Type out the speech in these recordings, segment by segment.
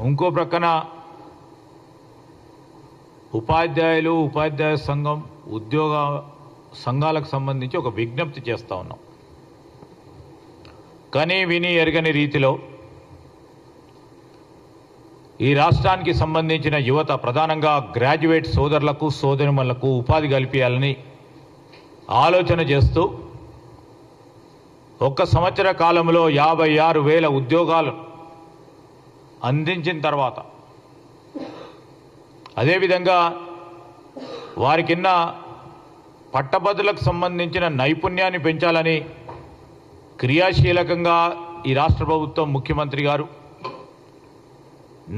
ఇంకో ప్రక్కన ఉపాధ్యాయ సంఘం ఉద్యోగ సంఘాలకు సంబంధించి ఒక విజ్ఞప్తి చేస్తూ ఉన్నాం. కని విని ఎరగని రీతిలో ఈ రాష్ట్రానికి సంబంధించిన యువత, ప్రధానంగా గ్రాడ్యుయేట్ సోదరులకు సోదరిమణులకు ఉపాధి కల్పించాలని ఆలోచన చేస్తూ ఒక్క సంవత్సర కాలంలో 56,000 ఉద్యోగాలు అందించిన తర్వాత, అదేవిధంగా వారికిన్న పట్టభద్రులకు సంబంధించిన నైపుణ్యాన్ని పెంచాలని క్రియాశీలకంగా ఈ రాష్ట్ర ప్రభుత్వం, ముఖ్యమంత్రి గారు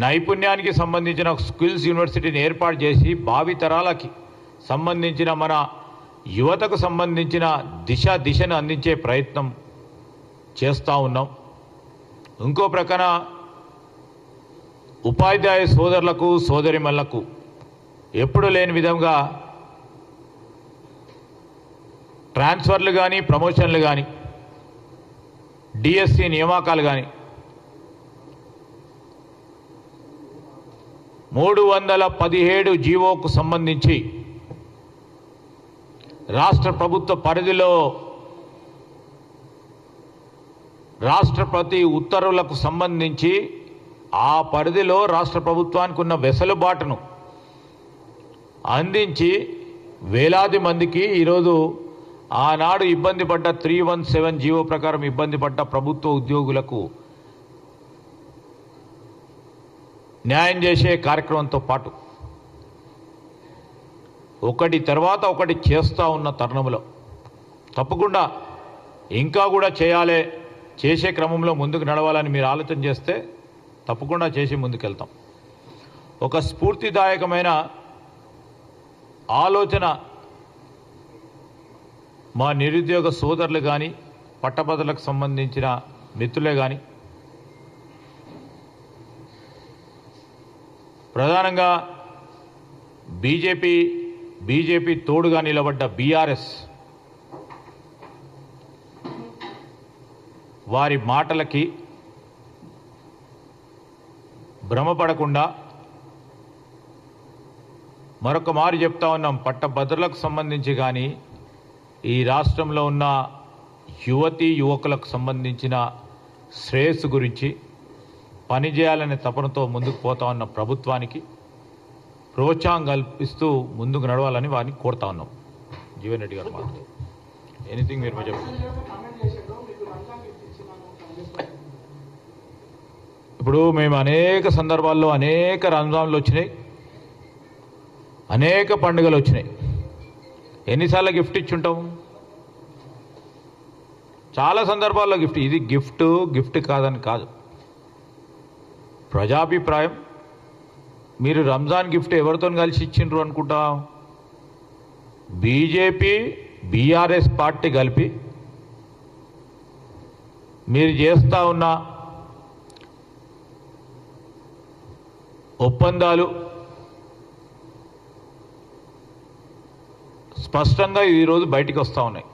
నైపుణ్యానికి సంబంధించిన స్కిల్స్ యూనివర్సిటీని ఏర్పాటు చేసి భావితరాలకి సంబంధించిన మన యువతకు సంబంధించిన దిశను అందించే ప్రయత్నం చేస్తూ ఉన్నాం. ఇంకో ప్రక్కన ఉపాధ్యాయ సోదరులకు సోదరిమణులకు ఎప్పుడు లేని విధంగా ట్రాన్స్ఫర్లు కానీ, ప్రమోషన్లు కానీ, డిఎస్సి నియామకాలు కానీ 317 జీవోకు సంబంధించి రాష్ట్ర ప్రభుత్వ పరిధిలో రాష్ట్రపతి ఉత్తర్వులకు సంబంధించి ఆ పరిధిలో రాష్ట్ర ప్రభుత్వానికి ఉన్న వెసులుబాటును అందించి వేలాది మందికి ఈరోజు ఆనాడు ఇబ్బంది పడ్డ 317 జీవో ప్రకారం ఇబ్బంది పడ్డ ప్రభుత్వ ఉద్యోగులకు న్యాయం చేసే కార్యక్రమంతో పాటు ఒకటి తర్వాత ఒకటి చేస్తూ ఉన్న తరుణంలో తప్పకుండా ఇంకా కూడా చేసే క్రమంలో ముందుకు నడవాలని మీరు ఆలోచన చేస్తే తప్పకుండా చేసి ముందుకెళ్తాం. ఒక స్ఫూర్తిదాయకమైన ఆలోచన మా నిరుద్యోగ సోదరులు కానీ, పట్టభద్రులకు సంబంధించిన మిత్రులే కానీ, ప్రధానంగా బీజేపీ తోడుగా నిలబడ్డ బీఆర్ఎస్ వారి మాటలకి భ్రమపడకుండా మరొక మారు చెప్తా ఉన్నాం. పట్టభద్రులకు సంబంధించి కానీ, ఈ రాష్ట్రంలో ఉన్న యువకులకు సంబంధించిన శ్రేయస్సు గురించి పనిచేయాలనే తపనతో ముందుకు పోతా ఉన్న ప్రభుత్వానికి ప్రోత్సాహం కల్పిస్తూ ముందుకు నడవాలని వారిని కోరుతా ఉన్నాం. జీవన్ రెడ్డి గారు మాట్లాడు. ఎనీథింగ్ మీరు చెప్పండి. ఇప్పుడు మేము అనేక సందర్భాల్లో అనేక రంజాన్లు వచ్చినాయి, అనేక పండుగలు వచ్చినాయి. ఎన్నిసార్లు గిఫ్ట్ ఇచ్చుంటాం? చాలా సందర్భాల్లో గిఫ్ట్. ఇది గిఫ్ట్ కాదని కాదు, ప్రజాభిప్రాయం. మీరు రంజాన్ గిఫ్ట్ ఎవరితో కలిసి ఇచ్చిండ్రు అనుకుంటా? బీజేపీ బీఆర్ఎస్ పార్టీ కలిపి మీరు చేస్తూ ఉన్న ఒప్పందాలు స్పష్టంగా ఈరోజు బయటికి వస్తూ ఉన్నాయి.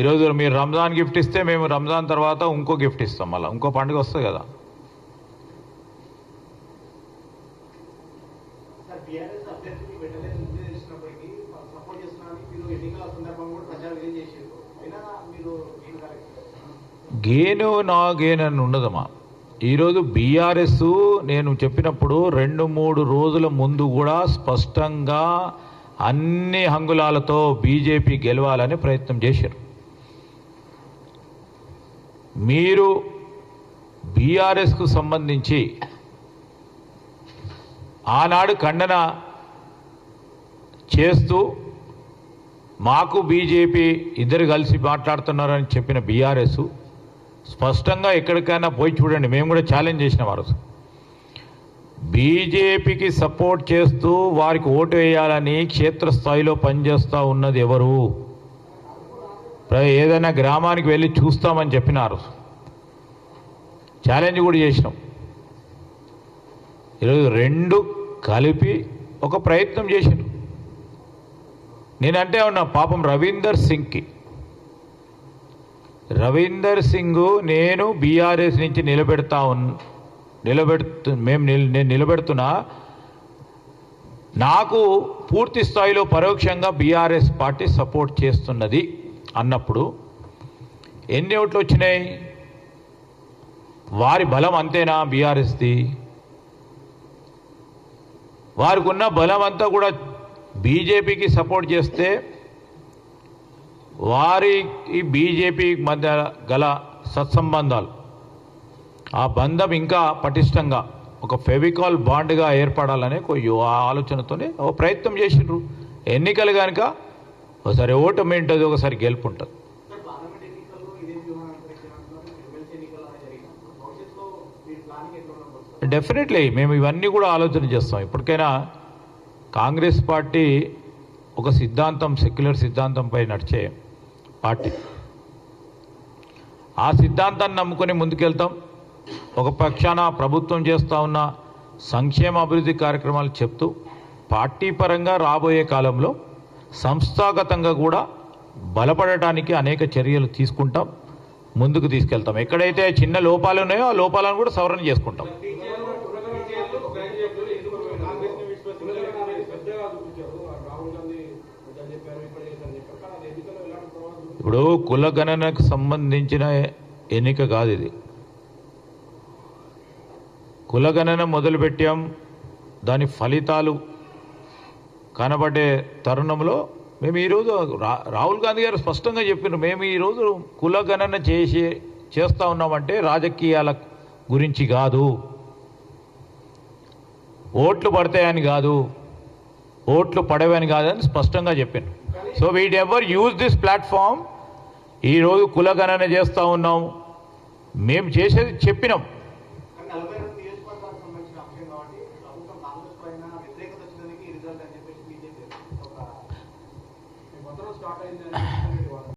ఈరోజు మీరు రంజాన్ గిఫ్ట్ ఇస్తే మేము రంజాన్ తర్వాత ఇంకో గిఫ్ట్ ఇస్తాం, మళ్ళీ ఇంకో పండుగ వస్తుంది కదా. గేను నా గేనని ఉండదమ్మా. ఈరోజు బీఆర్ఎస్ నేను చెప్పినప్పుడు 2-3 రోజుల ముందు కూడా స్పష్టంగా అన్ని హంగులాలతో బీజేపీ గెలవాలని ప్రయత్నం చేశారు. మీరు బీఆర్ఎస్కు సంబంధించి ఆనాడు ఖండన చేస్తూ మాకు బీజేపీ ఇద్దరు కలిసి మాట్లాడుతున్నారని చెప్పిన బీఆర్ఎస్ స్పష్టంగా ఎక్కడికైనా పోయి చూడండి. మేము కూడా ఛాలెంజ్ చేసిన వారు బీజేపీకి సపోర్ట్ చేస్తూ వారికి ఓటు వేయాలని క్షేత్రస్థాయిలో పనిచేస్తూ ఉన్నది ఎవరు? ఏదైనా గ్రామానికి వెళ్ళి చూస్తామని చెప్పినారు, ఛాలెంజ్ కూడా చేసినాం. ఈరోజు రెండు కలిపి ఒక ప్రయత్నం చేశారు. నేనంటే ఉన్నా పాపం రవీందర్ సింగ్కి రవీందర్ సింగ్ నేను బీఆర్ఎస్ నుంచి నేను నిలబెడుతున్నా, నాకు పూర్తి స్థాయిలో పరోక్షంగా బీఆర్ఎస్ పార్టీ సపోర్ట్ చేస్తున్నది అన్నప్పుడు ఎన్ని ఓట్లు వచ్చినాయి? వారి బలం అంతేనా బీఆర్ఎస్ది? వారికి ఉన్న బలం అంతా కూడా బీజేపీకి సపోర్ట్ చేస్తే వారికి బీజేపీ మధ్య గల సత్సంబంధాలు, ఆ బంధం ఇంకా పటిష్టంగా ఒక ఫెవికాల్ బాండ్గా ఏర్పడాలనే ఆలోచనతోనే ఓ ప్రయత్నం చేసిండ్రు. ఎన్నికలు కనుక ఒకసారి ఓటమి ఉంటుంది, ఒకసారి గెలుపు ఉంటుంది. డెఫినెట్లీ మేము ఇవన్నీ కూడా ఆలోచన చేస్తాం. ఇప్పటికైనా కాంగ్రెస్ పార్టీ ఒక సిద్ధాంతం, సెక్యులర్ సిద్ధాంతంపై నడిచే పార్టీ. ఆ సిద్ధాంతాన్ని నమ్ముకొని ముందుకెళ్తాం. ఒక పక్షాన ప్రభుత్వం చేస్తూ ఉన్న సంక్షేమ అభివృద్ధి కార్యక్రమాలు చెప్తూ పార్టీ పరంగా రాబోయే కాలంలో సంస్థాగతంగా కూడా బలపడటానికి అనేక చర్యలు తీసుకుంటాం, ముందుకు తీసుకెళ్తాం. ఎక్కడైతే చిన్న లోపాలు ఉన్నాయో ఆ లోపాలను కూడా సవరణ చేసుకుంటాం. ఇప్పుడు కులగణనకు సంబంధించిన ఎన్నిక కాదు ఇది. కులగణన మొదలుపెట్టాం, దాని ఫలితాలు కనబడే తరుణంలో మేము ఈరోజు రాహుల్ గాంధీ గారు స్పష్టంగా చెప్పినారు, మేము ఈరోజు కులగణన చేస్తూ ఉన్నామంటే రాజకీయాల గురించి కాదు, ఓట్లు పడతాయని కాదు, ఓట్లు పడవని కాదని స్పష్టంగా చెప్పాను. So we ever use this platform. ఈరోజు కులగణన చేస్తూ ఉన్నాం, మేము చేసేది చెప్పినాం.